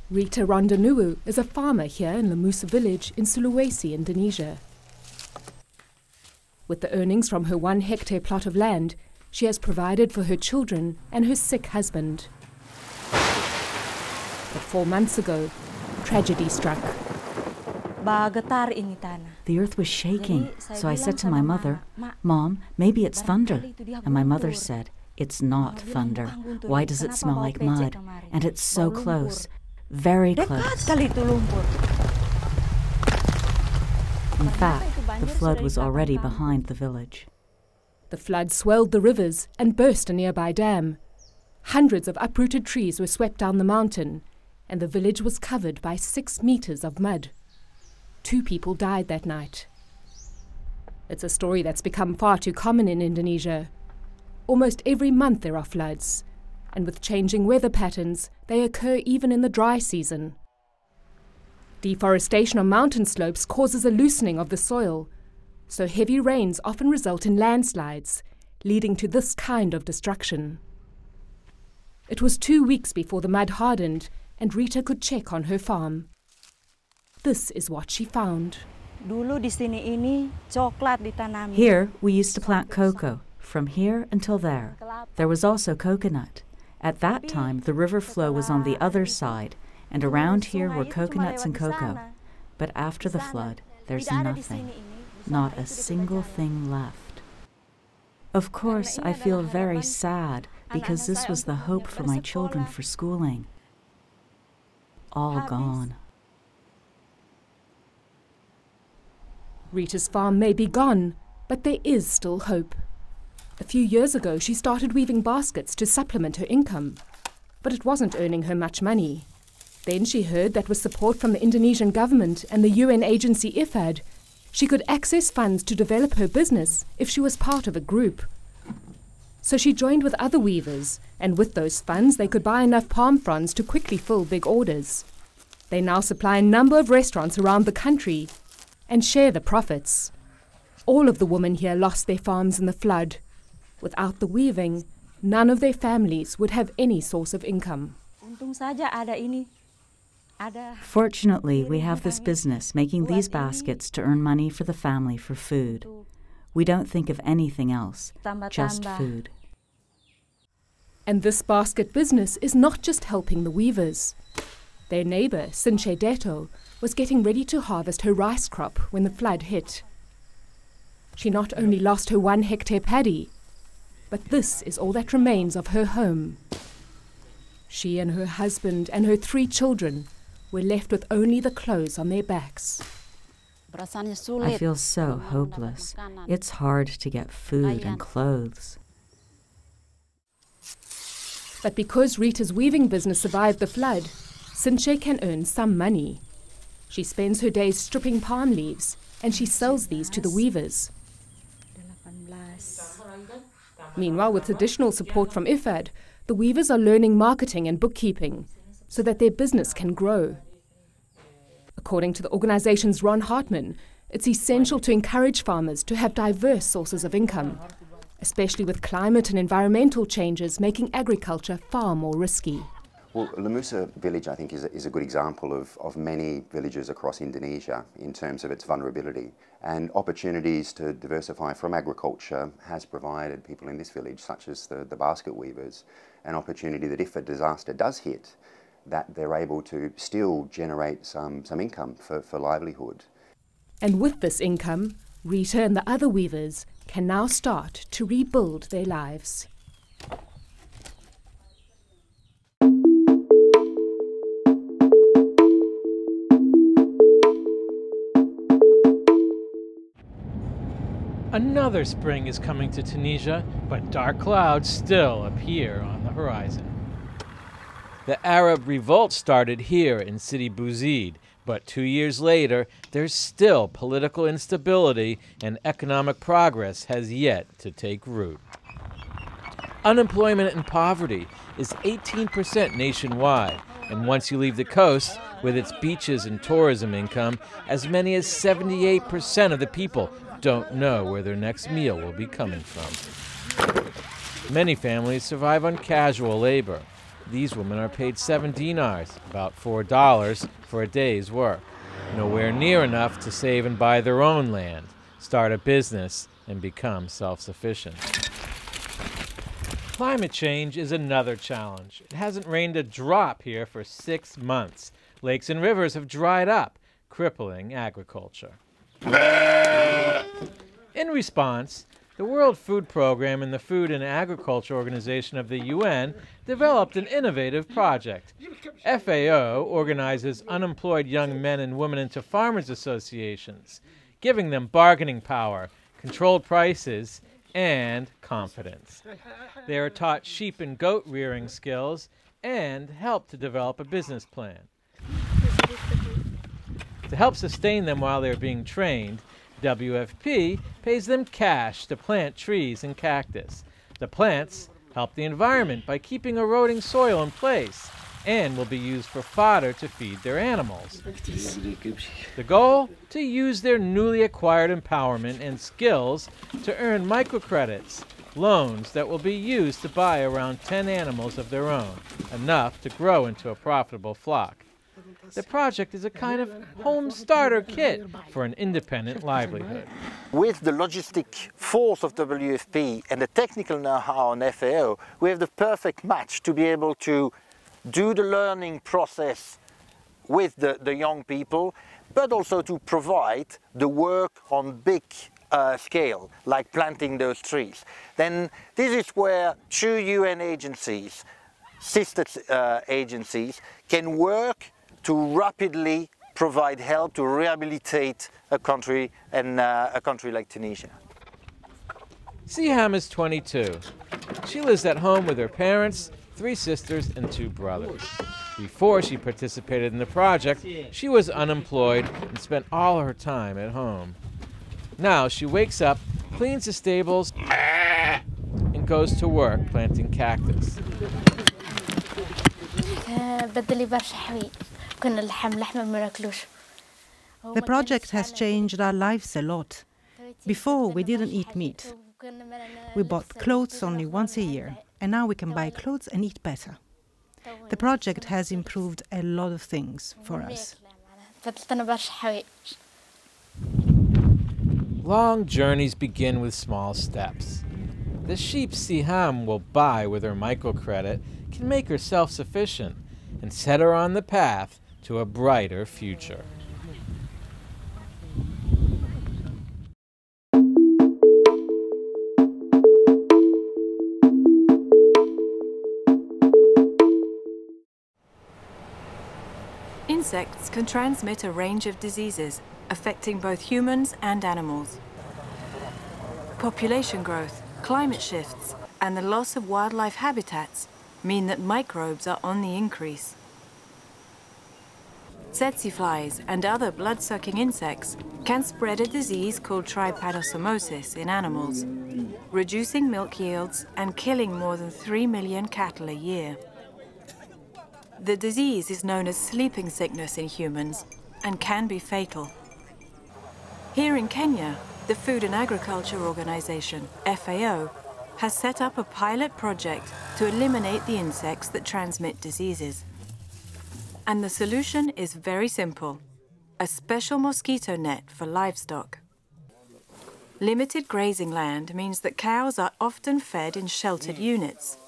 Rita Rondunuwu is a farmer here in the Musa village in Sulawesi, Indonesia. With the earnings from her 1-hectare plot of land, she has provided for her children and her sick husband. But 4 months ago, tragedy struck. The earth was shaking, so I said to my mother, "Mom, maybe it's thunder." And my mother said, "It's not thunder. Why does it smell like mud? And it's so close, very close." In fact, the flood was already behind the village. The flood swelled the rivers and burst a nearby dam. Hundreds of uprooted trees were swept down the mountain, and the village was covered by 6 meters of mud. 2 people died that night. It's a story that's become far too common in Indonesia. Almost every month there are floods, and with changing weather patterns, they occur even in the dry season. Deforestation on mountain slopes causes a loosening of the soil, so heavy rains often result in landslides, leading to this kind of destruction. It was 2 weeks before the mud hardened and Rita could check on her farm. This is what she found. Here, we used to plant cocoa, from here until there. There was also coconut. At that time, the river flow was on the other side, and around here were coconuts and cocoa. But after the flood, there's nothing. Not a single thing left. Of course, I feel very sad because this was the hope for my children for schooling. All gone. Rita's farm may be gone, but there is still hope. A few years ago, she started weaving baskets to supplement her income, but it wasn't earning her much money. Then she heard that with support from the Indonesian government and the UN agency IFAD, she could access funds to develop her business if she was part of a group. So she joined with other weavers, and with those funds they could buy enough palm fronds to quickly fill big orders. They now supply a number of restaurants around the country and share the profits. All of the women here lost their farms in the flood. Without the weaving, none of their families would have any source of income. Fortunately, we have this business making these baskets to earn money for the family for food. We don't think of anything else, just food. And this basket business is not just helping the weavers. Their neighbour, Sinche Deto, was getting ready to harvest her rice crop when the flood hit. She not only lost her 1-hectare paddy, but this is all that remains of her home. She and her husband and her 3 children were left with only the clothes on their backs. I feel so hopeless. It's hard to get food and clothes. But because Rita's weaving business survived the flood, Sinche can earn some money. She spends her days stripping palm leaves, and she sells these to the weavers. Meanwhile, with additional support from IFAD, the weavers are learning marketing and bookkeeping so that their business can grow. According to the organization's Ron Hartman, it's essential to encourage farmers to have diverse sources of income, especially with climate and environmental changes making agriculture far more risky. Well, the Musa village, I think, is a good example of many villages across Indonesia in terms of its vulnerability. And opportunities to diversify from agriculture has provided people in this village, such as the basket weavers, an opportunity that if a disaster does hit, that they're able to still generate some income for livelihood. And with this income, Rita and the other weavers can now start to rebuild their lives. Another spring is coming to Tunisia, but dark clouds still appear on the horizon. The Arab revolt started here in Sidi Bouzid, but 2 years later, there's still political instability and economic progress has yet to take root. Unemployment and poverty is 18% nationwide, and once you leave the coast, with its beaches and tourism income, as many as 78% of the people don't know where their next meal will be coming from. Many families survive on casual labor. These women are paid 7 dinars, about $4, for a day's work. Nowhere near enough to save and buy their own land, start a business, and become self-sufficient. Climate change is another challenge. It hasn't rained a drop here for 6 months. Lakes and rivers have dried up, crippling agriculture. In response, the World Food Program and the Food and Agriculture Organization of the UN developed an innovative project. FAO organizes unemployed young men and women into farmers' associations, giving them bargaining power, controlled prices, and confidence. They are taught sheep and goat rearing skills and helped to develop a business plan. To help sustain them while they're being trained, WFP pays them cash to plant trees and cactus. The plants help the environment by keeping eroding soil in place and will be used for fodder to feed their animals. The goal? To use their newly acquired empowerment and skills to earn microcredits, loans that will be used to buy around 10 animals of their own, enough to grow into a profitable flock. The project is a kind of home starter kit for an independent livelihood. With the logistic force of WFP and the technical know-how on FAO, we have the perfect match to be able to do the learning process with the young people, but also to provide the work on big scale, like planting those trees. Then this is where 2 UN agencies, sister agencies, can work to rapidly provide help to rehabilitate a country, and a country like Tunisia. Siham is 22. She lives at home with her parents, 3 sisters, and 2 brothers. Before she participated in the project, she was unemployed and spent all her time at home. Now she wakes up, cleans the stables, and goes to work planting cactus. The project has changed our lives a lot. Before, we didn't eat meat. We bought clothes only once a year, and now we can buy clothes and eat better. The project has improved a lot of things for us. Long journeys begin with small steps. The sheep Siham will buy with her microcredit can make her self-sufficient and set her on the path to a brighter future. Insects can transmit a range of diseases affecting both humans and animals. Population growth, climate shifts, and the loss of wildlife habitats mean that microbes are on the increase. Tsetse flies and other blood-sucking insects can spread a disease called trypanosomosis in animals, reducing milk yields and killing more than 3 million cattle a year. The disease is known as sleeping sickness in humans and can be fatal. Here in Kenya, the Food and Agriculture Organization, FAO, has set up a pilot project to eliminate the insects that transmit diseases. And the solution is very simple: a special mosquito net for livestock. Limited grazing land means that cows are often fed in sheltered units.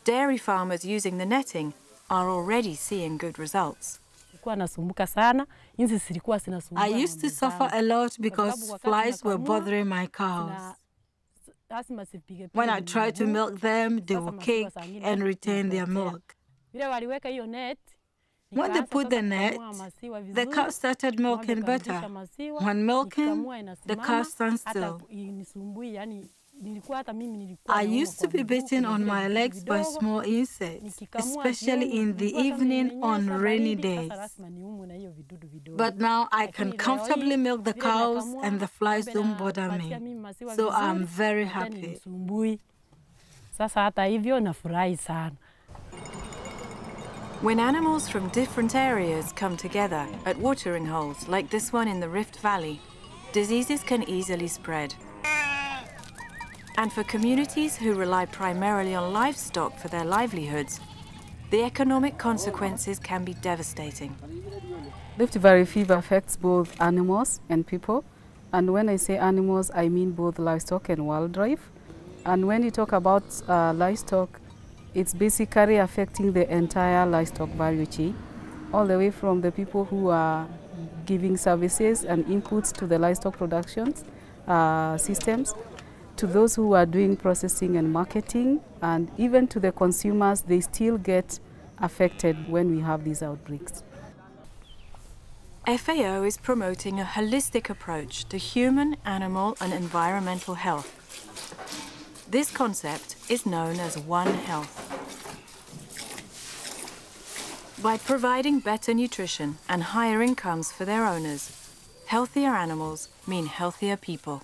Dairy farmers using the netting are already seeing good results. I used to suffer a lot because flies were bothering my cows. When I tried to milk them, they would kick and retain their milk. When they put the net, the cow started milking better. When milking, the cow stands still. I used to be bitten on my legs by small insects, especially in the evening on rainy days. But now I can comfortably milk the cows and the flies don't bother me. So I'm very happy. When animals from different areas come together at watering holes like this one in the Rift Valley, diseases can easily spread. And for communities who rely primarily on livestock for their livelihoods, the economic consequences can be devastating. Rift Valley fever affects both animals and people. And when I say animals, I mean both livestock and wildlife. And when you talk about livestock, it's basically affecting the entire livestock value chain, all the way from the people who are giving services and inputs to the livestock productions systems, to those who are doing processing and marketing, and even to the consumers. They still get affected when we have these outbreaks. FAO is promoting a holistic approach to human, animal and environmental health. This concept is known as One Health. By providing better nutrition and higher incomes for their owners, healthier animals mean healthier people.